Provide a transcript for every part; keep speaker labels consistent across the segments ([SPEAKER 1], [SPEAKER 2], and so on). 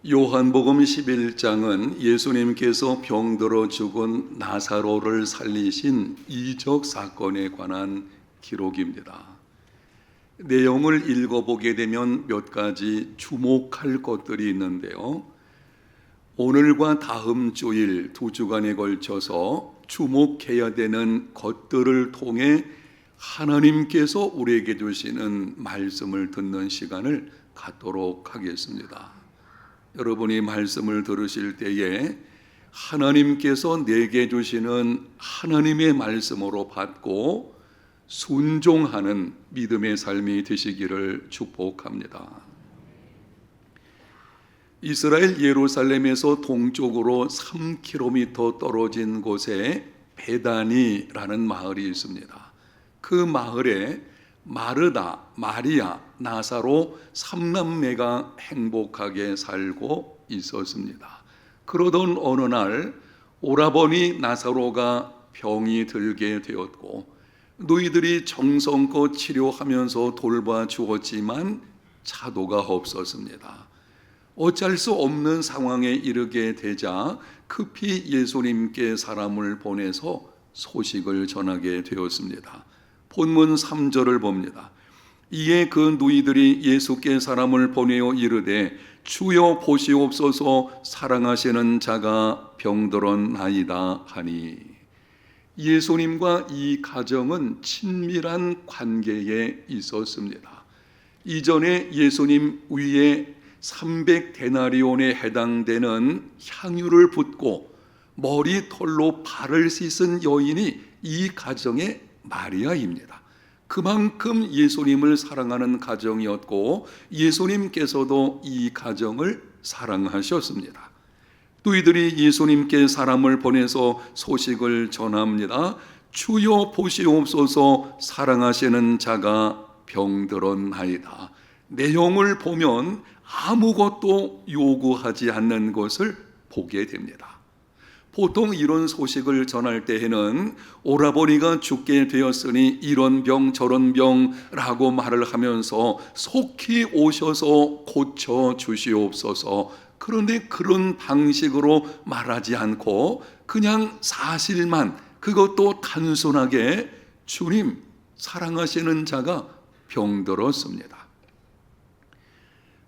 [SPEAKER 1] 요한복음 11장은 예수님께서 병들어 죽은 나사로를 살리신 이적 사건에 관한 기록입니다. 내용을 읽어보게 되면 몇 가지 주목할 것들이 있는데요. 오늘과 다음 주일 두 주간에 걸쳐서 주목해야 되는 것들을 통해 하나님께서 우리에게 주시는 말씀을 듣는 시간을 갖도록 하겠습니다. 여러분이 말씀을 들으실 때에 하나님께서 내게 주시는 하나님의 말씀으로 받고 순종하는 믿음의 삶이 되시기를 축복합니다. 이스라엘 예루살렘에서 동쪽으로 3km 떨어진 곳에 베다니라는 마을이 있습니다. 그 마을에 마르다, 마리아, 나사로 3남매가 행복하게 살고 있었습니다. 그러던 어느 날 오라버니 나사로가 병이 들게 되었고 너희들이 정성껏 치료하면서 돌봐주었지만 차도가 없었습니다. 어쩔 수 없는 상황에 이르게 되자 급히 예수님께 사람을 보내서 소식을 전하게 되었습니다. 본문 3절을 봅니다. 이에 그 누이들이 예수께 사람을 보내어 이르되 주여 보시옵소서 사랑하시는 자가 병들었나이다 하니, 예수님과 이 가정은 친밀한 관계에 있었습니다. 이전에 예수님 위에 300데나리온에 해당되는 향유를 붓고 머리털로 발을 씻은 여인이 이 가정의 마리아입니다. 그만큼 예수님을 사랑하는 가정이었고 예수님께서도 이 가정을 사랑하셨습니다. 너희들이 예수님께 사람을 보내서 소식을 전합니다. 주여 보시옵소서 사랑하시는 자가 병들었나이다. 내용을 보면 아무것도 요구하지 않는 것을 보게 됩니다. 보통 이런 소식을 전할 때에는 오라버니가 죽게 되었으니 이런 병 저런 병라고 말을 하면서 속히 오셔서 고쳐 주시옵소서, 그런데 그런 방식으로 말하지 않고 그냥 사실만, 그것도 단순하게 주님 사랑하시는 자가 병들었습니다.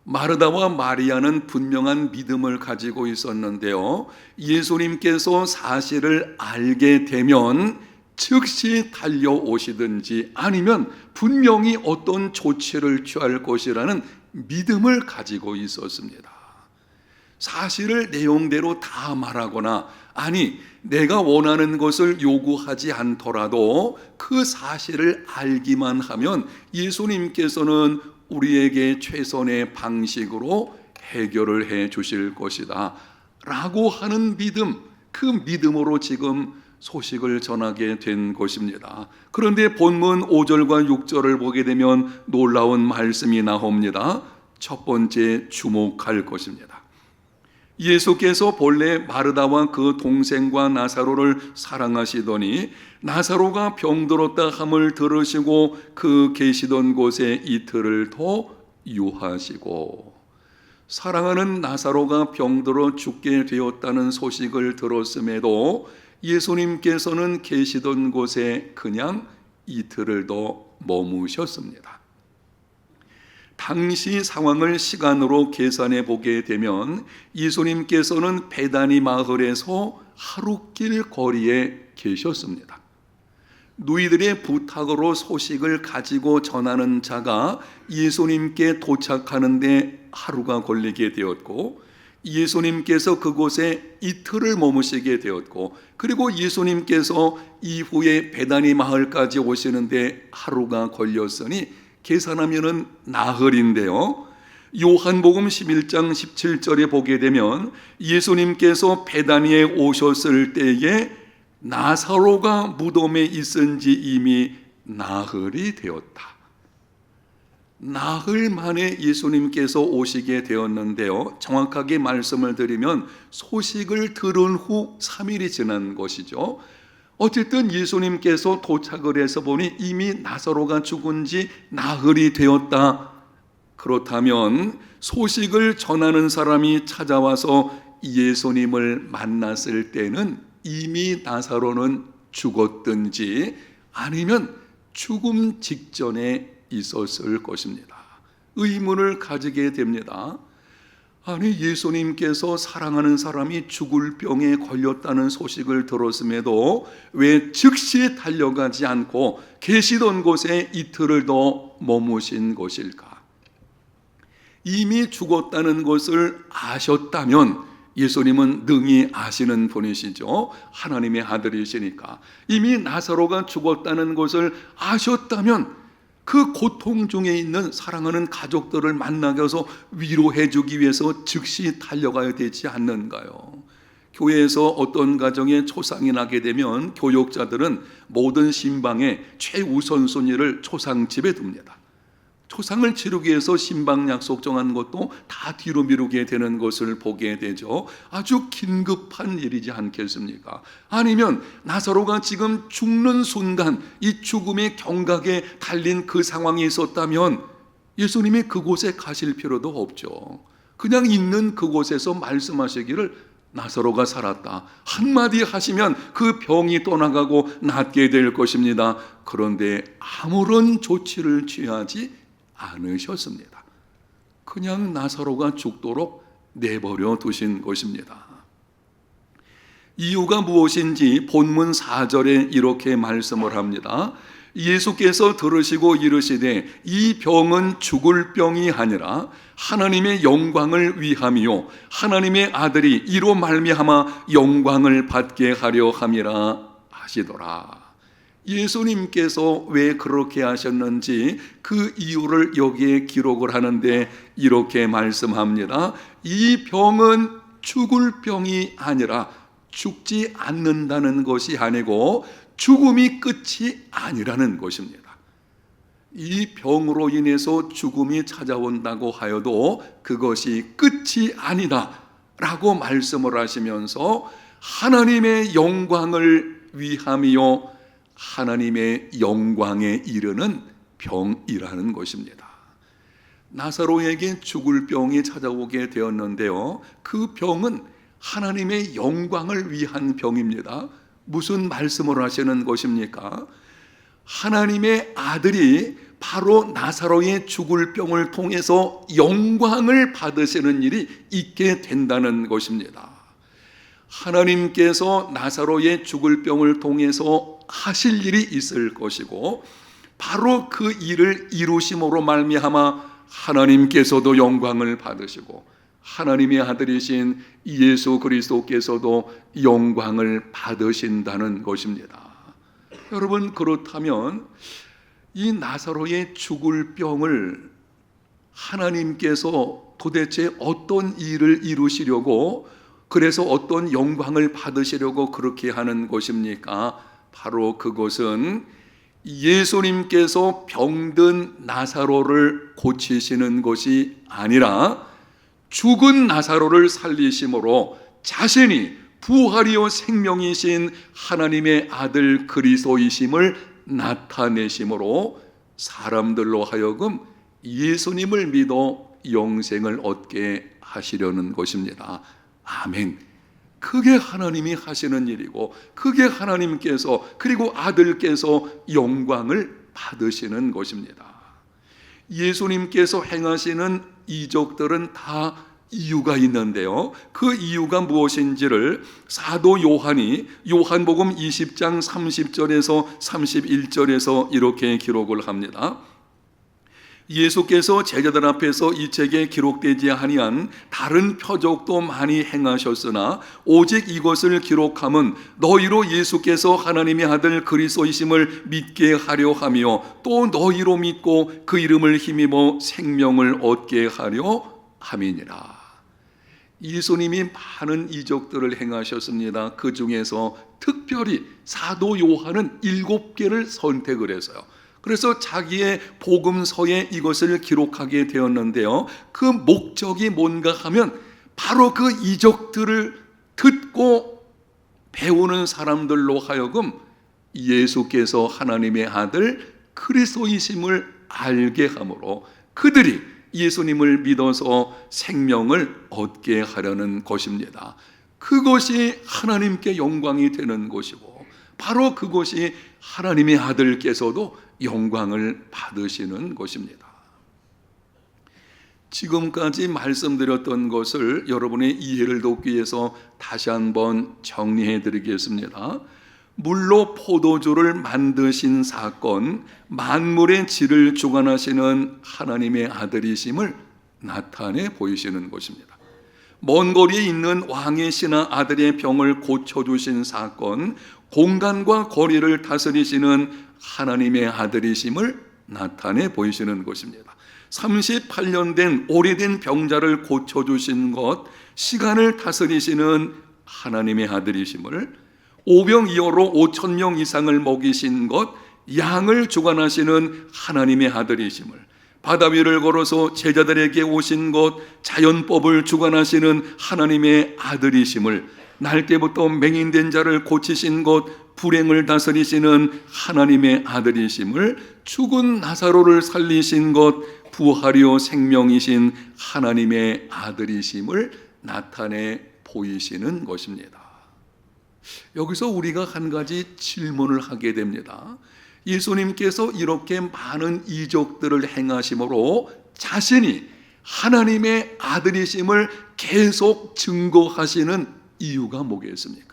[SPEAKER 1] 마르다와 마리아는 분명한 믿음을 가지고 있었는데요, 예수님께서 사실을 알게 되면 즉시 달려오시든지 아니면 분명히 어떤 조치를 취할 것이라는 믿음을 가지고 있었습니다. 사실을 내용대로 다 말하거나 아니 내가 원하는 것을 요구하지 않더라도 그 사실을 알기만 하면 예수님께서는 우리에게 최선의 방식으로 해결을 해 주실 것이다 라고 하는 믿음, 그 믿음으로 지금 소식을 전하게 된 것입니다. 그런데 본문 5절과 6절을 보게 되면 놀라운 말씀이 나옵니다. 첫 번째 주목할 것입니다. 예수께서 본래 마르다와 그 동생과 나사로를 사랑하시더니 나사로가 병들었다 함을 들으시고 그 계시던 곳에 이틀을 더 유하시고, 사랑하는 나사로가 병들어 죽게 되었다는 소식을 들었음에도 예수님께서는 계시던 곳에 그냥 이틀을 더 머무셨습니다. 당시 상황을 시간으로 계산해 보게 되면 예수님께서는 베다니 마을에서 하루길 거리에 계셨습니다. 누이들의 부탁으로 소식을 가지고 전하는 자가 예수님께 도착하는데 하루가 걸리게 되었고, 예수님께서 그곳에 이틀을 머무시게 되었고, 그리고 예수님께서 이후에 베다니 마을까지 오시는데 하루가 걸렸으니 계산하면은 나흘인데요. 요한복음 11장 17절에 보게 되면 예수님께서 베다니에 오셨을 때에 나사로가 무덤에 있은 지 이미 나흘이 되었다. 나흘 만에 예수님께서 오시게 되었는데요, 정확하게 말씀을 드리면 소식을 들은 후 3일이 지난 것이죠. 어쨌든 예수님께서 도착을 해서 보니 이미 나사로가 죽은 지 나흘이 되었다. 그렇다면 소식을 전하는 사람이 찾아와서 예수님을 만났을 때는 이미 나사로는 죽었든지 아니면 죽음 직전에 있었을 것입니다. 의문을 가지게 됩니다. 아니, 예수님께서 사랑하는 사람이 죽을 병에 걸렸다는 소식을 들었음에도 왜 즉시 달려가지 않고 계시던 곳에 이틀을 더 머무신 것일까? 이미 죽었다는 것을 아셨다면, 예수님은 능히 아시는 분이시죠. 하나님의 아들이시니까. 이미 나사로가 죽었다는 것을 아셨다면 그 고통 중에 있는 사랑하는 가족들을 만나게 해서 위로해 주기 위해서 즉시 달려가야 되지 않는가요? 교회에서 어떤 가정에 초상이 나게 되면 교육자들은 모든 신방의 최우선순위를 초상집에 둡니다. 초상을 치르기 위해서 신방 약속 정한 것도 다 뒤로 미루게 되는 것을 보게 되죠. 아주 긴급한 일이지 않겠습니까? 아니면 나사로가 지금 죽는 순간 이 죽음의 경각에 달린 그 상황이 있었다면 예수님이 그곳에 가실 필요도 없죠. 그냥 있는 그곳에서 말씀하시기를 나사로가 살았다 한마디 하시면 그 병이 떠나가고 낫게 될 것입니다. 그런데 아무런 조치를 취하지 않으셨습니다. 그냥 나사로가 죽도록 내버려 두신 것입니다. 이유가 무엇인지 본문 4절에 이렇게 말씀을 합니다. 예수께서 들으시고 이르시되 이 병은 죽을 병이 아니라 하나님의 영광을 위함이요 하나님의 아들이 이로 말미암아 영광을 받게 하려 함이라 하시더라. 예수님께서 왜 그렇게 하셨는지 그 이유를 여기에 기록을 하는데 이렇게 말씀합니다. 이 병은 죽을 병이 아니라 죽지 않는다는 것이 아니고 죽음이 끝이 아니라는 것입니다. 이 병으로 인해서 죽음이 찾아온다고 하여도 그것이 끝이 아니다 라고 말씀을 하시면서 하나님의 영광을 위함이요 하나님의 영광에 이르는 병이라는 것입니다. 나사로에게 죽을 병이 찾아오게 되었는데요, 그 병은 하나님의 영광을 위한 병입니다. 무슨 말씀을 하시는 것입니까? 하나님의 아들이 바로 나사로의 죽을 병을 통해서 영광을 받으시는 일이 있게 된다는 것입니다. 하나님께서 나사로의 죽을 병을 통해서 하실 일이 있을 것이고 바로 그 일을 이루심으로 말미암아 하나님께서도 영광을 받으시고 하나님의 아들이신 예수 그리스도께서도 영광을 받으신다는 것입니다. 여러분, 그렇다면 이 나사로의 죽을 병을 하나님께서 도대체 어떤 일을 이루시려고, 그래서 어떤 영광을 받으시려고 그렇게 하는 것입니까? 바로 그것은 예수님께서 병든 나사로를 고치시는 것이 아니라 죽은 나사로를 살리심으로 자신이 부활이요 생명이신 하나님의 아들 그리스도이심을 나타내심으로 사람들로 하여금 예수님을 믿어 영생을 얻게 하시려는 것입니다. 아멘. 그게 하나님이 하시는 일이고 그게 하나님께서 그리고 아들께서 영광을 받으시는 것입니다. 예수님께서 행하시는 이적들은 다 이유가 있는데요, 그 이유가 무엇인지를 사도 요한이 요한복음 20장 30절에서 31절에서 이렇게 기록을 합니다. 예수께서 제자들 앞에서 이 책에 기록되지 아니한 다른 표적도 많이 행하셨으나 오직 이것을 기록함은 너희로 예수께서 하나님의 아들 그리스도이심을 믿게 하려 하며 또 너희로 믿고 그 이름을 힘입어 생명을 얻게 하려 함이니라. 예수님이 많은 이적들을 행하셨습니다. 그 중에서 특별히 사도 요한은 7개를 선택을 해서요, 그래서 자기의 복음서에 이것을 기록하게 되었는데요, 그 목적이 뭔가 하면 바로 그 이적들을 듣고 배우는 사람들로 하여금 예수께서 하나님의 아들 그리스도이심을 알게 함으로 그들이 예수님을 믿어서 생명을 얻게 하려는 것입니다. 그것이 하나님께 영광이 되는 것이고, 바로 그것이 하나님의 아들께서도 영광을 받으시는 것입니다. 지금까지 말씀드렸던 것을 여러분의 이해를 돕기 위해서 다시 한번 정리해 드리겠습니다. 물로 포도주를 만드신 사건, 만물의 질을 주관하시는 하나님의 아들이심을 나타내 보이시는 것입니다. 먼 거리에 있는 왕의 신하 아들의 병을 고쳐주신 사건, 공간과 거리를 다스리시는 하나님의 아들이심을 나타내 보이시는 것입니다. 38년 된 오래된 병자를 고쳐주신 것, 시간을 다스리시는 하나님의 아들이심을, 오병이어로 5,000명 이상을 먹이신 것, 양을 주관하시는 하나님의 아들이심을, 바다 위를 걸어서 제자들에게 오신 것, 자연법을 주관하시는 하나님의 아들이심을, 날 때부터 맹인된 자를 고치신 것, 불행을 다스리시는 하나님의 아들이심을, 죽은 나사로를 살리신 것, 부활이요 생명이신 하나님의 아들이심을 나타내 보이시는 것입니다. 여기서 우리가 한 가지 질문을 하게 됩니다. 예수님께서 이렇게 많은 이적들을 행하심으로 자신이 하나님의 아들이심을 계속 증거하시는 이유가 뭐겠습니까?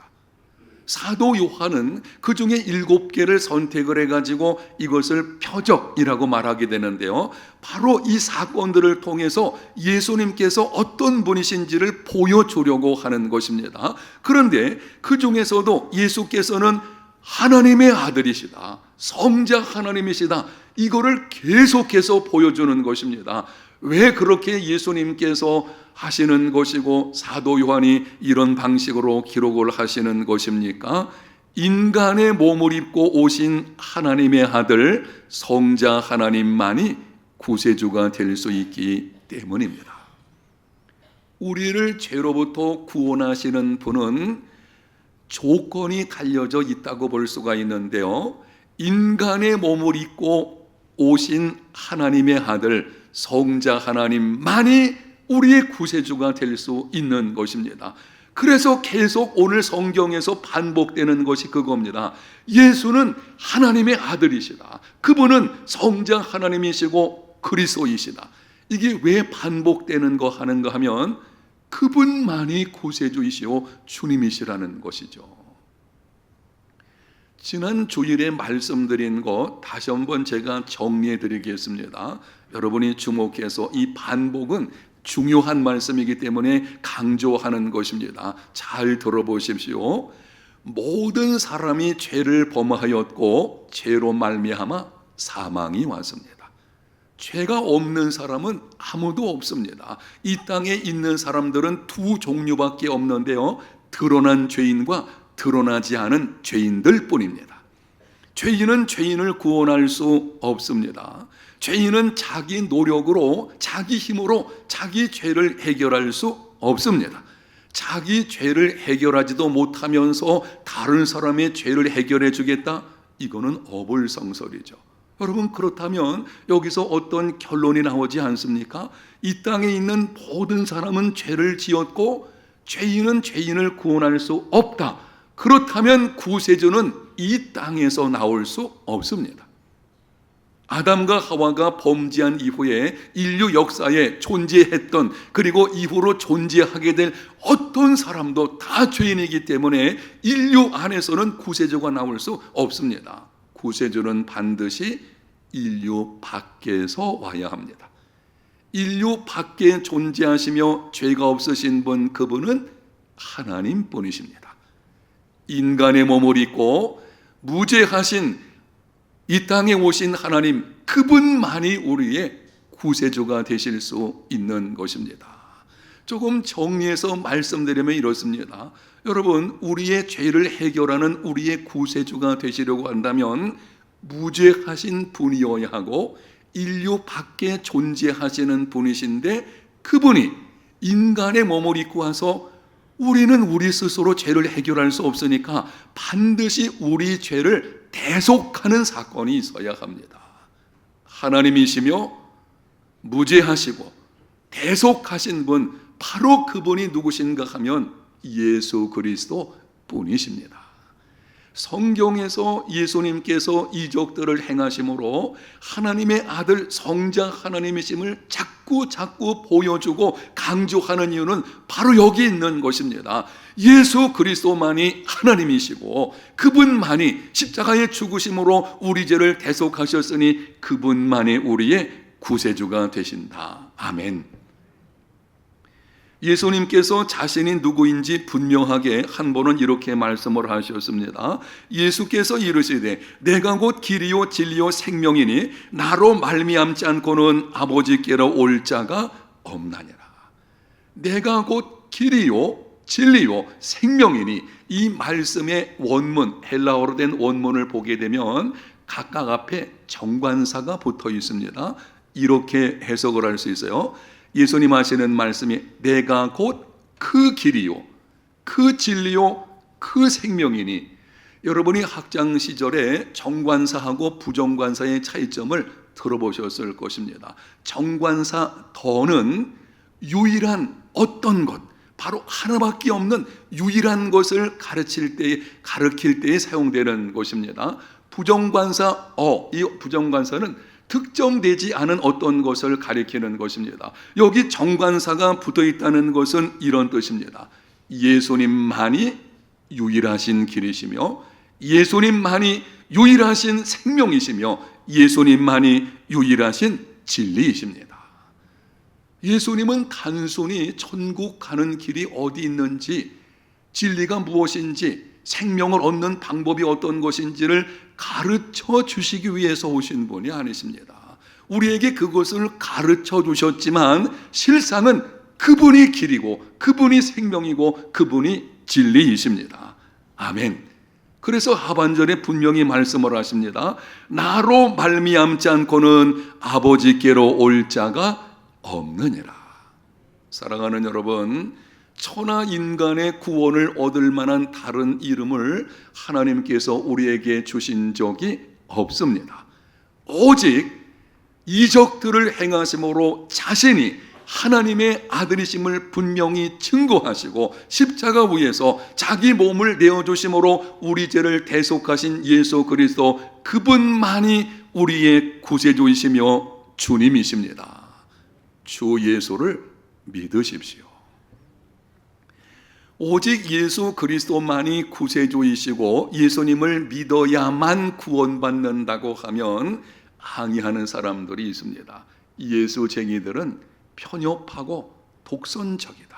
[SPEAKER 1] 사도 요한은 그 중에 7개를 선택을 해가지고 이것을 표적이라고 말하게 되는데요, 바로 이 사건들을 통해서 예수님께서 어떤 분이신지를 보여주려고 하는 것입니다. 그런데 그 중에서도 예수께서는 하나님의 아들이시다, 성자 하나님이시다, 이거를 계속해서 보여주는 것입니다. 왜 그렇게 예수님께서 하시는 것이고 사도 요한이 이런 방식으로 기록을 하시는 것입니까? 인간의 몸을 입고 오신 하나님의 아들 성자 하나님만이 구세주가 될 수 있기 때문입니다. 우리를 죄로부터 구원하시는 분은 조건이 달려져 있다고 볼 수가 있는데요, 인간의 몸을 입고 오신 하나님의 아들 성자 하나님만이 우리의 구세주가 될 수 있는 것입니다. 그래서 계속 오늘 성경에서 반복되는 것이 그겁니다. 예수는 하나님의 아들이시다, 그분은 성자 하나님이시고 그리스도이시다. 이게 왜 반복되는 거 하는가 하면 그분만이 구세주이시오 주님이시라는 것이죠. 지난 주일에 말씀드린 것 다시 한번 제가 정리해 드리겠습니다. 여러분이 주목해서, 이 반복은 중요한 말씀이기 때문에 강조하는 것입니다. 잘 들어보십시오. 모든 사람이 죄를 범하였고 죄로 말미암아 사망이 왔습니다. 죄가 없는 사람은 아무도 없습니다. 이 땅에 있는 사람들은 두 종류밖에 없는데요, 드러난 죄인과 드러나지 않은 죄인들 뿐입니다. 죄인은 죄인을 구원할 수 없습니다. 죄인은 자기 노력으로, 자기 힘으로 자기 죄를 해결할 수 없습니다. 자기 죄를 해결하지도 못하면서 다른 사람의 죄를 해결해 주겠다? 이거는 어불성설이죠. 여러분, 그렇다면 여기서 어떤 결론이 나오지 않습니까? 이 땅에 있는 모든 사람은 죄를 지었고 죄인은 죄인을 구원할 수 없다. 그렇다면 구세주는 이 땅에서 나올 수 없습니다. 아담과 하와가 범죄한 이후에 인류 역사에 존재했던, 그리고 이후로 존재하게 될 어떤 사람도 다 죄인이기 때문에 인류 안에서는 구세주가 나올 수 없습니다. 구세주는 반드시 인류 밖에서 와야 합니다. 인류 밖에 존재하시며 죄가 없으신 분, 그분은 하나님뿐이십니다. 인간의 몸을 입고 무죄하신 이 땅에 오신 하나님, 그분만이 우리의 구세주가 되실 수 있는 것입니다. 조금 정리해서 말씀드리면 이렇습니다. 여러분, 우리의 죄를 해결하는 우리의 구세주가 되시려고 한다면 무죄하신 분이어야 하고 인류 밖에 존재하시는 분이신데, 그분이 인간의 몸을 입고 와서, 우리는 우리 스스로 죄를 해결할 수 없으니까 반드시 우리 죄를 대속하는 사건이 있어야 합니다. 하나님이시며 무죄하시고 대속하신 분, 바로 그분이 누구신가 하면 예수 그리스도 뿐이십니다. 성경에서 예수님께서 이적들을 행하심으로 하나님의 아들 성자 하나님이심을 자꾸 보여주고 강조하는 이유는 바로 여기 있는 것입니다. 예수 그리스도만이 하나님이시고 그분만이 십자가의 죽으심으로 우리 죄를 대속하셨으니 그분만이 우리의 구세주가 되신다. 아멘. 예수님께서 자신이 누구인지 분명하게 한 번은 이렇게 말씀을 하셨습니다. 예수께서 이르시되 내가 곧 길이요 진리요 생명이니 나로 말미암지 않고는 아버지께로 올 자가 없나니라. 내가 곧 길이요 진리요 생명이니, 이 말씀의 원문, 헬라어로 된 원문을 보게 되면 각각 앞에 정관사가 붙어 있습니다. 이렇게 해석을 할 수 있어요. 예수님 하시는 말씀이 내가 곧 그 길이요 그 진리요 그 생명이니, 여러분이 학창 시절에 정관사하고 부정관사의 차이점을 들어보셨을 것입니다. 정관사 더는 유일한 어떤 것, 바로 하나밖에 없는 유일한 것을 가르칠 때에 사용되는 것입니다. 부정관사 이 부정관사는 특정되지 않은 어떤 것을 가리키는 것입니다. 여기 정관사가 붙어 있다는 것은 이런 뜻입니다. 예수님만이 유일하신 길이시며 예수님만이 유일하신 생명이시며 예수님만이 유일하신 진리이십니다. 예수님은 단순히 천국 가는 길이 어디 있는지, 진리가 무엇인지, 생명을 얻는 방법이 어떤 것인지를 가르쳐 주시기 위해서 오신 분이 아니십니다. 우리에게 그것을 가르쳐 주셨지만 실상은 그분이 길이고 그분이 생명이고 그분이 진리이십니다. 아멘. 그래서 하반절에 분명히 말씀을 하십니다. 나로 말미암지 않고는 아버지께로 올 자가 없느니라. 사랑하는 여러분, 천하 인간의 구원을 얻을 만한 다른 이름을 하나님께서 우리에게 주신 적이 없습니다. 오직 이적들을 행하심으로 자신이 하나님의 아들이심을 분명히 증거하시고 십자가 위에서 자기 몸을 내어주심으로 우리 죄를 대속하신 예수 그리스도, 그분만이 우리의 구세주이시며 주님이십니다. 주 예수를 믿으십시오. 오직 예수 그리스도만이 구세주이시고 예수님을 믿어야만 구원받는다고 하면 항의하는 사람들이 있습니다. 예수쟁이들은 편협하고 독선적이다.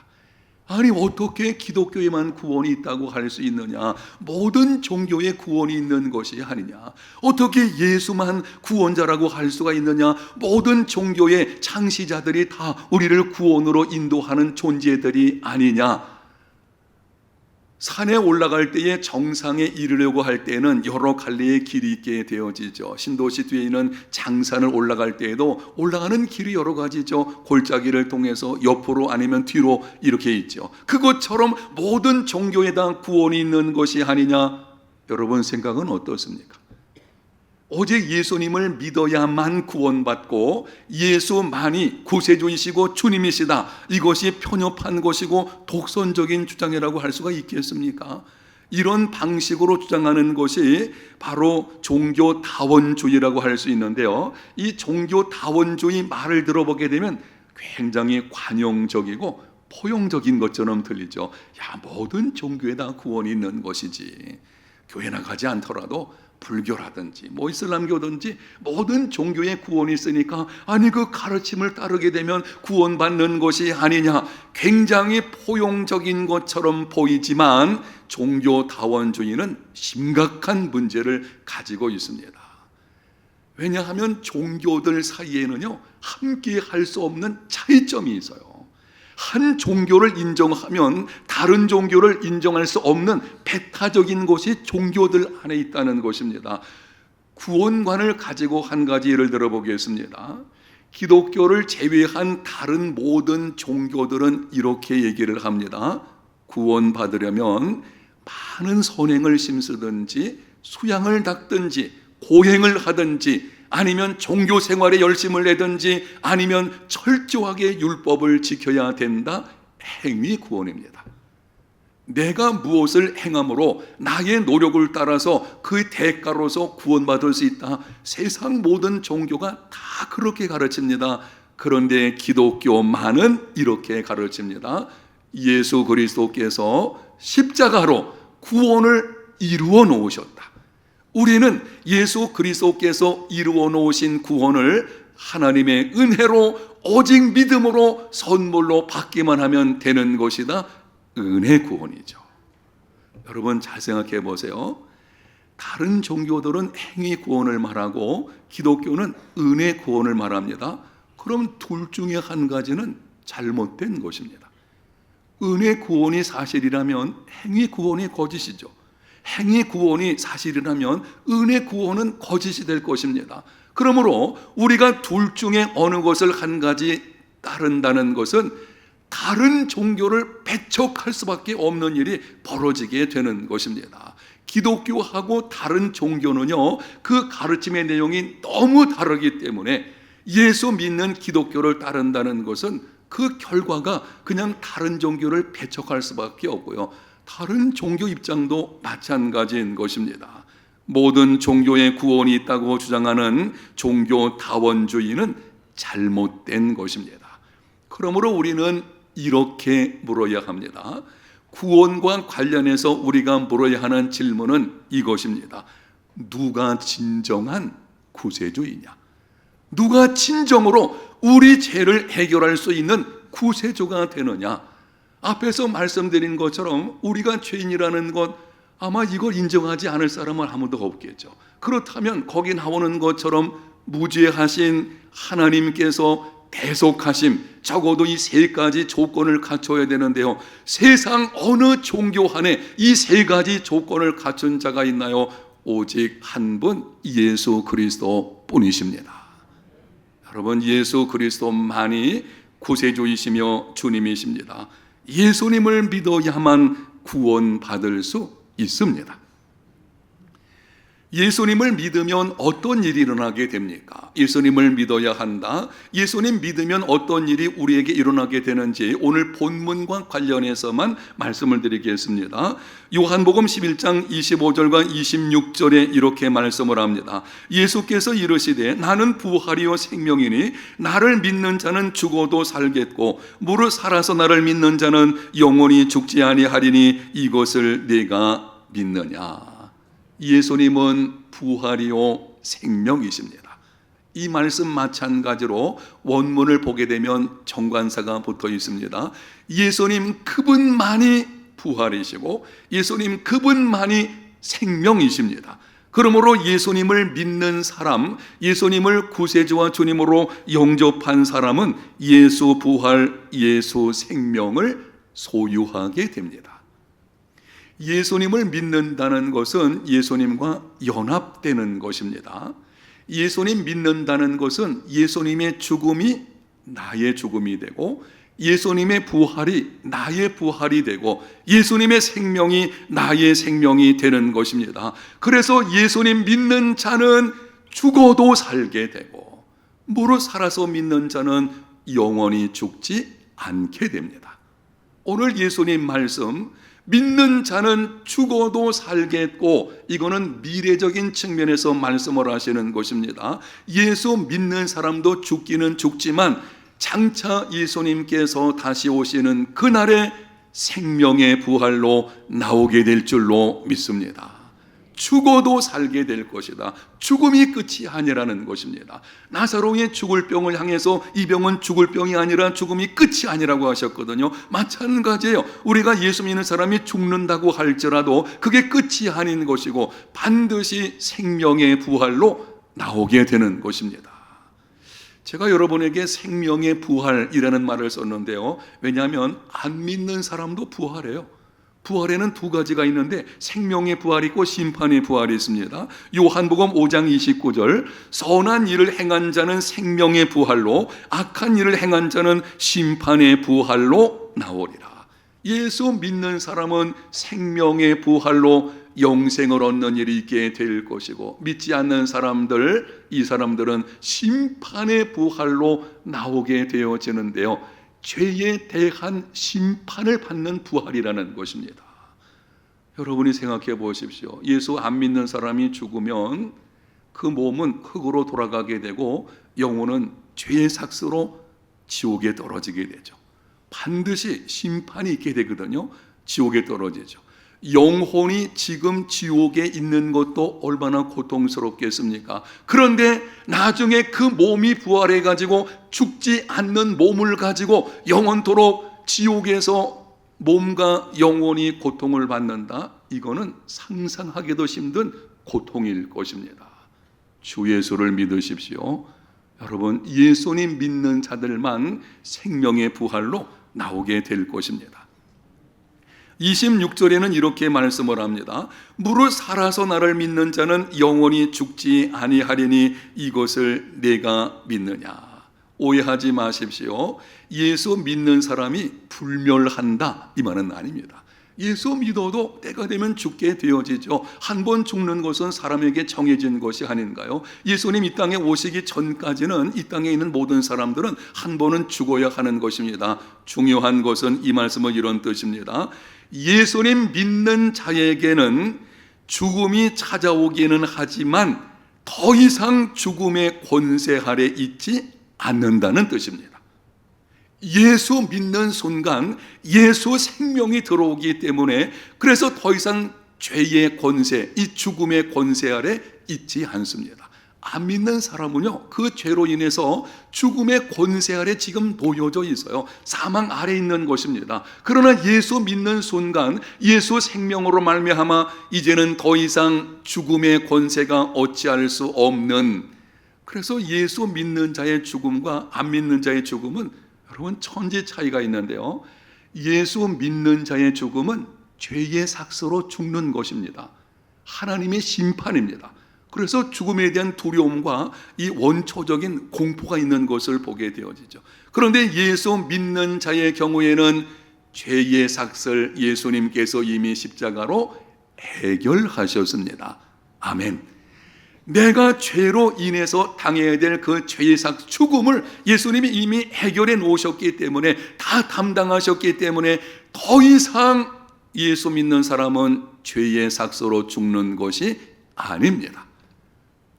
[SPEAKER 1] 아니, 어떻게 기독교에만 구원이 있다고 할 수 있느냐? 모든 종교에 구원이 있는 것이 아니냐? 어떻게 예수만 구원자라고 할 수가 있느냐? 모든 종교의 창시자들이 다 우리를 구원으로 인도하는 존재들이 아니냐? 산에 올라갈 때에 정상에 이르려고 할 때에는 여러 갈래의 길이 있게 되어지죠. 신도시 뒤에 있는 장산을 올라갈 때에도 올라가는 길이 여러 가지죠. 골짜기를 통해서 옆으로 아니면 뒤로 이렇게 있죠. 그것처럼 모든 종교에 다 구원이 있는 것이 아니냐? 여러분 생각은 어떻습니까? 오직 예수님을 믿어야만 구원받고 예수만이 구세주이시고 주님이시다, 이것이 편협한 것이고 독선적인 주장이라고 할 수가 있겠습니까? 이런 방식으로 주장하는 것이 바로 종교다원주의라고 할 수 있는데요, 이 종교다원주의 말을 들어보게 되면 굉장히 관용적이고 포용적인 것처럼 들리죠. 야, 모든 종교에 다 구원이 있는 것이지, 교회 나가지 않더라도 불교라든지 이슬람교든지 모든 종교에 구원이 있으니까, 아니 그 가르침을 따르게 되면 구원받는 것이 아니냐? 굉장히 포용적인 것처럼 보이지만 종교다원주의는 심각한 문제를 가지고 있습니다. 왜냐하면 종교들 사이에는요, 함께 할 수 없는 차이점이 있어요. 한 종교를 인정하면 다른 종교를 인정할 수 없는 배타적인 것이 종교들 안에 있다는 것입니다. 구원관을 가지고 한 가지 예를 들어보겠습니다. 기독교를 제외한 다른 모든 종교들은 이렇게 얘기를 합니다. 구원받으려면 많은 선행을 심쓰든지 수양을 닦든지 고행을 하든지 아니면 종교 생활에 열심을 내든지 아니면 철저하게 율법을 지켜야 된다. 행위 구원입니다. 내가 무엇을 행함으로 나의 노력을 따라서 그 대가로서 구원받을 수 있다. 세상 모든 종교가 다 그렇게 가르칩니다. 그런데 기독교만은 이렇게 가르칩니다. 예수 그리스도께서 십자가로 구원을 이루어 놓으셨다. 우리는 예수 그리스도께서 이루어 놓으신 구원을 하나님의 은혜로 오직 믿음으로 선물로 받기만 하면 되는 것이다. 은혜 구원이죠. 여러분 잘 생각해 보세요. 다른 종교들은 행위 구원을 말하고 기독교는 은혜 구원을 말합니다. 그럼 둘 중에 한 가지는 잘못된 것입니다. 은혜 구원이 사실이라면 행위 구원이 거짓이죠. 행위 구원이 사실이라면 은혜 구원은 거짓이 될 것입니다. 그러므로 우리가 둘 중에 어느 것을 한 가지 따른다는 것은 다른 종교를 배척할 수밖에 없는 일이 벌어지게 되는 것입니다. 기독교하고 다른 종교는요, 그 가르침의 내용이 너무 다르기 때문에 예수 믿는 기독교를 따른다는 것은 그 결과가 그냥 다른 종교를 배척할 수밖에 없고요, 다른 종교 입장도 마찬가지인 것입니다. 모든 종교에 구원이 있다고 주장하는 종교 다원주의는 잘못된 것입니다. 그러므로 우리는 이렇게 물어야 합니다. 구원과 관련해서 우리가 물어야 하는 질문은 이것입니다. 누가 진정한 구세주이냐? 누가 진정으로 우리 죄를 해결할 수 있는 구세주가 되느냐? 앞에서 말씀드린 것처럼 우리가 죄인이라는 것, 아마 이걸 인정하지 않을 사람은 아무도 없겠죠. 그렇다면 거기 나오는 것처럼 무죄하신 하나님께서 대속하심, 적어도 이 세 가지 조건을 갖춰야 되는데요, 세상 어느 종교 안에 이 세 가지 조건을 갖춘 자가 있나요? 오직 한 분, 예수 그리스도 뿐이십니다. 여러분, 예수 그리스도만이 구세주이시며 주님이십니다. 예수님을 믿어야만 구원받을 수 있습니다. 예수님을 믿으면 어떤 일이 일어나게 됩니까? 예수님을 믿어야 한다. 예수님 믿으면 어떤 일이 우리에게 일어나게 되는지 오늘 본문과 관련해서만 말씀을 드리겠습니다. 요한복음 11장 25절과 26절에 이렇게 말씀을 합니다. 예수께서 이르시되 나는 부활이요 생명이니 나를 믿는 자는 죽어도 살겠고 무릇 살아서 나를 믿는 자는 영원히 죽지 아니하리니 이것을 네가 믿느냐? 예수님은 부활이요 생명이십니다. 이 말씀 마찬가지로 원문을 보게 되면 정관사가 붙어 있습니다. 예수님 그분만이 부활이시고 예수님 그분만이 생명이십니다. 그러므로 예수님을 믿는 사람, 예수님을 구세주와 주님으로 영접한 사람은 예수 부활, 예수 생명을 소유하게 됩니다. 예수님을 믿는다는 것은 예수님과 연합되는 것입니다. 예수님 믿는다는 것은 예수님의 죽음이 나의 죽음이 되고 예수님의 부활이 나의 부활이 되고 예수님의 생명이 나의 생명이 되는 것입니다. 그래서 예수님 믿는 자는 죽어도 살게 되고 무릇 살아서 믿는 자는 영원히 죽지 않게 됩니다. 오늘 예수님 말씀, 믿는 자는 죽어도 살겠고, 이거는 미래적인 측면에서 말씀을 하시는 것입니다. 예수 믿는 사람도 죽기는 죽지만 장차 예수님께서 다시 오시는 그날에 생명의 부활로 나오게 될 줄로 믿습니다. 죽어도 살게 될 것이다. 죽음이 끝이 아니라는 것입니다. 나사로의 죽을 병을 향해서 이 병은 죽을 병이 아니라 죽음이 끝이 아니라고 하셨거든요. 마찬가지예요. 우리가 예수 믿는 사람이 죽는다고 할지라도 그게 끝이 아닌 것이고 반드시 생명의 부활로 나오게 되는 것입니다. 제가 여러분에게 생명의 부활이라는 말을 썼는데요, 왜냐하면 안 믿는 사람도 부활해요. 부활에는 두 가지가 있는데 생명의 부활이 있고 심판의 부활이 있습니다. 요한복음 5장 29절, 선한 일을 행한 자는 생명의 부활로, 악한 일을 행한 자는 심판의 부활로 나오리라. 예수 믿는 사람은 생명의 부활로 영생을 얻는 일이 있게 될 것이고, 믿지 않는 사람들, 이 사람들은 심판의 부활로 나오게 되어지는데요, 죄에 대한 심판을 받는 부활이라는 것입니다. 여러분이 생각해 보십시오. 예수 안 믿는 사람이 죽으면 그 몸은 흙으로 돌아가게 되고 영혼은 죄의 삭스로 지옥에 떨어지게 되죠. 반드시 심판이 있게 되거든요. 지옥에 떨어지죠. 영혼이 지금 지옥에 있는 것도 얼마나 고통스럽겠습니까? 그런데 나중에 그 몸이 부활해 가지고 죽지 않는 몸을 가지고 영원토록 지옥에서 몸과 영혼이 고통을 받는다? 이거는 상상하기도 힘든 고통일 것입니다. 주 예수를 믿으십시오. 여러분, 예수님 믿는 자들만 생명의 부활로 나오게 될 것입니다. 26절에는 이렇게 말씀을 합니다. 무릇 살아서 나를 믿는 자는 영원히 죽지 아니하리니 이것을 내가 믿느냐. 오해하지 마십시오. 예수 믿는 사람이 불멸한다, 이 말은 아닙니다. 예수 믿어도 때가 되면 죽게 되어지죠. 한 번 죽는 것은 사람에게 정해진 것이 아닌가요? 예수님 이 땅에 오시기 전까지는 이 땅에 있는 모든 사람들은 한 번은 죽어야 하는 것입니다. 중요한 것은 이 말씀은 이런 뜻입니다. 예수님 믿는 자에게는 죽음이 찾아오기는 하지만 더 이상 죽음의 권세 아래 있지 않는다는 뜻입니다. 예수 믿는 순간 예수 생명이 들어오기 때문에, 그래서 더 이상 죄의 권세, 이 죽음의 권세 아래 있지 않습니다. 안 믿는 사람은요, 그 죄로 인해서 죽음의 권세 아래 지금 놓여져 있어요. 사망 아래 있는 것입니다. 그러나 예수 믿는 순간 예수 생명으로 말미암아 이제는 더 이상 죽음의 권세가 어찌할 수 없는, 그래서 예수 믿는 자의 죽음과 안 믿는 자의 죽음은 여러분 천지 차이가 있는데요, 예수 믿는 자의 죽음은 죄의 삭스로 죽는 것입니다. 하나님의 심판입니다. 그래서 죽음에 대한 두려움과 이 원초적인 공포가 있는 것을 보게 되어지죠. 그런데 예수 믿는 자의 경우에는 죄의 삭스를 예수님께서 이미 십자가로 해결하셨습니다. 아멘. 내가 죄로 인해서 당해야 될 그 죄의 삭스, 죽음을 예수님이 이미 해결해 놓으셨기 때문에, 다 담당하셨기 때문에 더 이상 예수 믿는 사람은 죄의 삭스로 죽는 것이 아닙니다.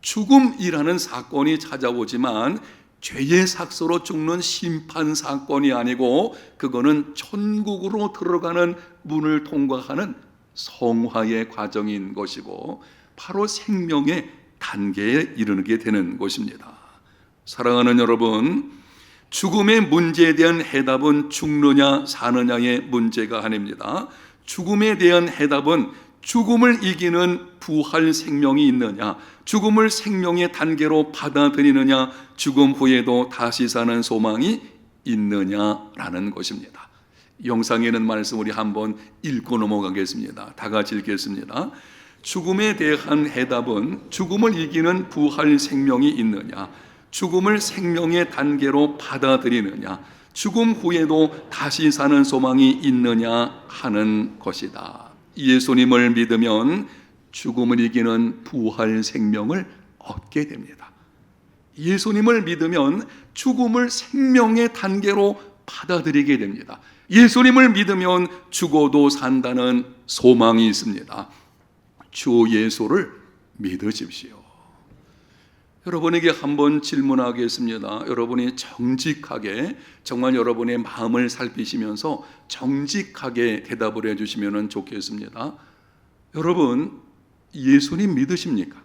[SPEAKER 1] 죽음이라는 사건이 찾아오지만 죄의 삭스로 죽는 심판 사건이 아니고, 그거는 천국으로 들어가는 문을 통과하는 성화의 과정인 것이고, 바로 생명의 단계에 이르게 되는 것입니다. 사랑하는 여러분, 죽음의 문제에 대한 해답은 죽느냐 사느냐의 문제가 아닙니다. 죽음에 대한 해답은 죽음을 이기는 부활 생명이 있느냐, 죽음을 생명의 단계로 받아들이느냐, 죽음 후에도 다시 사는 소망이 있느냐라는 것입니다. 영상에는 말씀 우리 한번 읽고 넘어가겠습니다. 다 같이 읽겠습니다. 죽음에 대한 해답은 죽음을 이기는 부활 생명이 있느냐, 죽음을 생명의 단계로 받아들이느냐, 죽음 후에도 다시 사는 소망이 있느냐 하는 것이다. 예수님을 믿으면 죽음을 이기는 부활 생명을 얻게 됩니다. 예수님을 믿으면 죽음을 생명의 단계로 받아들이게 됩니다. 예수님을 믿으면 죽어도 산다는 소망이 있습니다. 주 예수를 믿으십시오. 여러분에게 한번 질문하겠습니다. 여러분이 정직하게, 정말 여러분의 마음을 살피시면서 정직하게 대답을 해주시면 좋겠습니다. 여러분, 예수님 믿으십니까?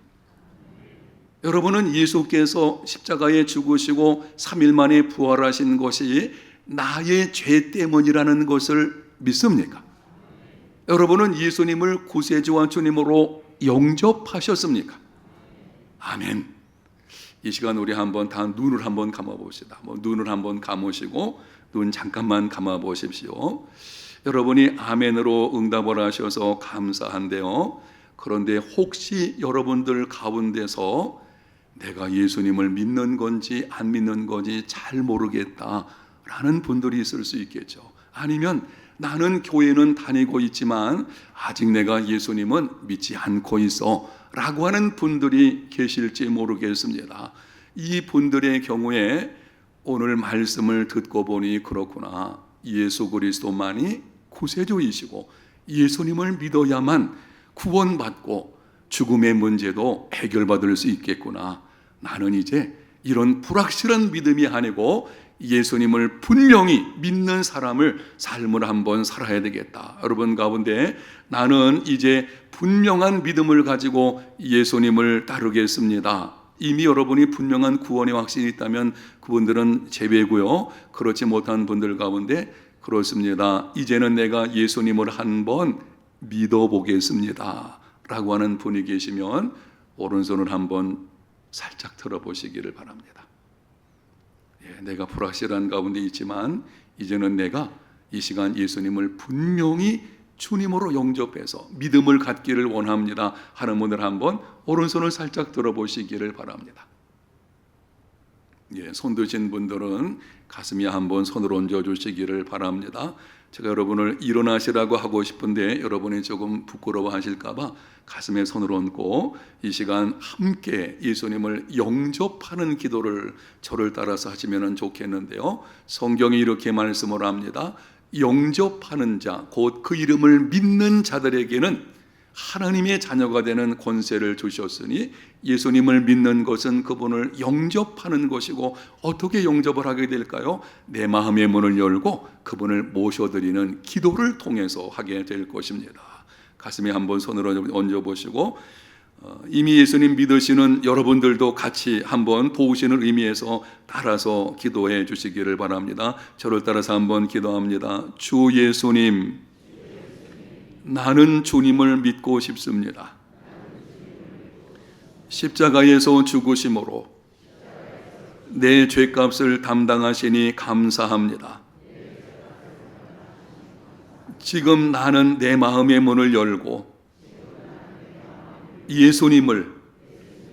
[SPEAKER 1] 여러분은 예수께서 십자가에 죽으시고 3일 만에 부활하신 것이 나의 죄 때문이라는 것을 믿습니까? 여러분은 예수님을 구세주와 주님으로 영접하셨습니까? 아멘. 이 시간 우리 한번 다 눈을 한번 감아 봅시다. 눈을 한번 감으시고 눈 잠깐만 감아 보십시오. 여러분이 아멘으로 응답을 하셔서 감사한데요, 그런데 혹시 여러분들 가운데서 내가 예수님을 믿는 건지 안 믿는 건지 잘 모르겠다라는 분들이 있을 수 있겠죠. 아니면 나는 교회는 다니고 있지만 아직 내가 예수님은 믿지 않고 있어 라고 하는 분들이 계실지 모르겠습니다. 이 분들의 경우에 오늘 말씀을 듣고 보니 그렇구나. 예수 그리스도만이 구세주이시고 예수님을 믿어야만 구원받고 죽음의 문제도 해결받을 수 있겠구나. 나는 이제 이런 불확실한 믿음이 아니고 예수님을 분명히 믿는 삶을 한번 살아야 되겠다. 여러분 가운데 나는 이제 분명한 믿음을 가지고 예수님을 따르겠습니다. 이미 여러분이 분명한 구원의 확신이 있다면 그분들은 제외고요. 그렇지 못한 분들 가운데 그렇습니다. 이제는 내가 예수님을 한번 믿어보겠습니다 라고 하는 분이 계시면 오른손을 한번 살짝 들어보시기를 바랍니다. 내가 불확실한 가운데 있지만 이제는 내가 이 시간 예수님을 분명히 주님으로 영접해서 믿음을 갖기를 원합니다 하는 분들 한번 오른손을 살짝 들어보시기를 바랍니다. 손 드신 분들은 가슴에 한번 손을 얹어 주시기를 바랍니다. 제가 여러분을 일어나시라고 하고 싶은데 여러분이 조금 부끄러워 하실까 봐 가슴에 손을 얹고 이 시간 함께 예수님을 영접하는 기도를 저를 따라서 하시면 좋겠는데요. 성경이 이렇게 말씀을 합니다. 영접하는 자, 곧 그 이름을 믿는 자들에게는 하나님의 자녀가 되는 권세를 주셨으니 예수님을 믿는 것은 그분을 영접하는 것이고 어떻게 영접을 하게 될까요? 내 마음의 문을 열고 그분을 모셔드리는 기도를 통해서 하게 될 것입니다. 가슴에 한번 손을 얹어보시고 이미 예수님 믿으시는 여러분들도 같이 한번 도우시는 의미에서 따라서 기도해 주시기를 바랍니다. 저를 따라서 한번 기도합니다. 주 예수님, 나는 주님을 믿고 싶습니다. 십자가에서 죽으심으로 내 죄값을 담당하시니 감사합니다. 지금 나는 내 마음의 문을 열고 예수님을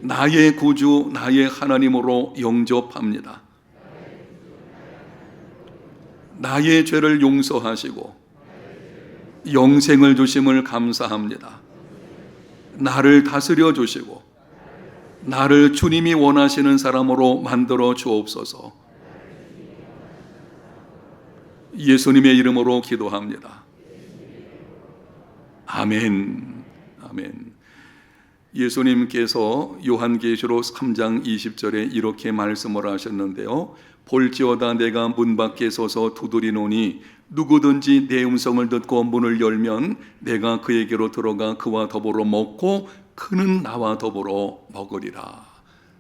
[SPEAKER 1] 나의 구주, 나의 하나님으로 영접합니다. 나의 죄를 용서하시고 영생을 주심을 감사합니다. 나를 다스려 주시고 나를 주님이 원하시는 사람으로 만들어 주옵소서. 예수님의 이름으로 기도합니다. 아멘. 아멘. 예수님께서 요한계시록 3장 20절에 이렇게 말씀을 하셨는데요. 볼지어다 내가 문 밖에 서서 두드리노니 누구든지 내 음성을 듣고 문을 열면 내가 그에게로 들어가 그와 더불어 먹고 그는 나와 더불어 먹으리라.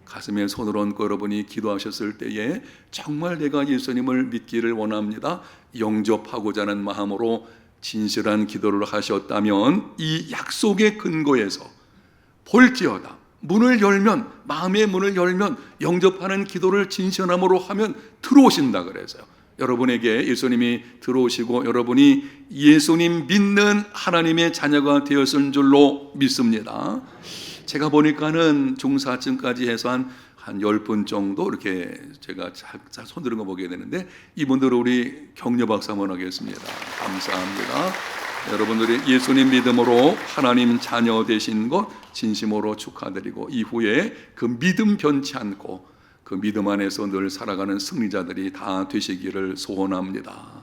[SPEAKER 1] 가슴에 손을 얹고 여러분이 기도하셨을 때에 정말 내가 예수님을 믿기를 원합니다, 영접하고자 하는 마음으로 진실한 기도를 하셨다면 이 약속의 근거에서 볼지어다 문을 열면, 마음의 문을 열면 영접하는 기도를 진실함으로 하면 들어오신다 그래서요. 여러분에게 예수님이 들어오시고 여러분이 예수님 믿는 하나님의 자녀가 되었을 줄로 믿습니다. 제가 보니까는 중사층까지 해서 한 10분 정도 이렇게 제가 손 드는 거 보게 되는데 이분들은 우리 격려 박수 한번 하겠습니다. 감사합니다. 여러분들이 예수님 믿음으로 하나님 자녀 되신 것 진심으로 축하드리고 이후에 그 믿음 변치 않고 그 믿음 안에서 늘 살아가는 승리자들이 다 되시기를 소원합니다.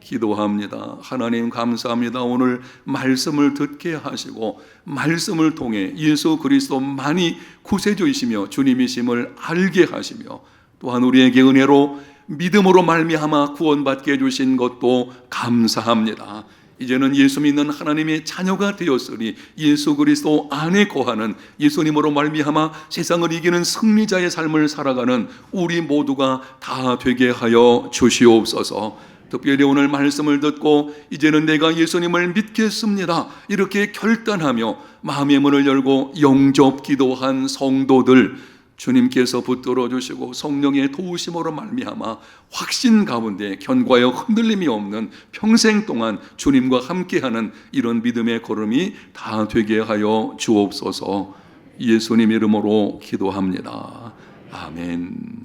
[SPEAKER 1] 기도합니다. 하나님 감사합니다. 오늘 말씀을 듣게 하시고 말씀을 통해 예수 그리스도만이 구세주이시며 주님이심을 알게 하시며 또한 우리에게 은혜로 믿음으로 말미암아 구원받게 해주신 것도 감사합니다. 이제는 예수 믿는 하나님의 자녀가 되었으니 예수 그리스도 안에 거하는 예수님으로 말미암아 세상을 이기는 승리자의 삶을 살아가는 우리 모두가 다 되게 하여 주시옵소서. 특별히 오늘 말씀을 듣고 이제는 내가 예수님을 믿겠습니다 이렇게 결단하며 마음의 문을 열고 영접 기도한 성도들 주님께서 붙들어 주시고 성령의 도우심으로 말미암아 확신 가운데 견과여 흔들림이 없는 평생 동안 주님과 함께하는 이런 믿음의 걸음이 다 되게 하여 주옵소서. 예수님 이름으로 기도합니다. 아멘.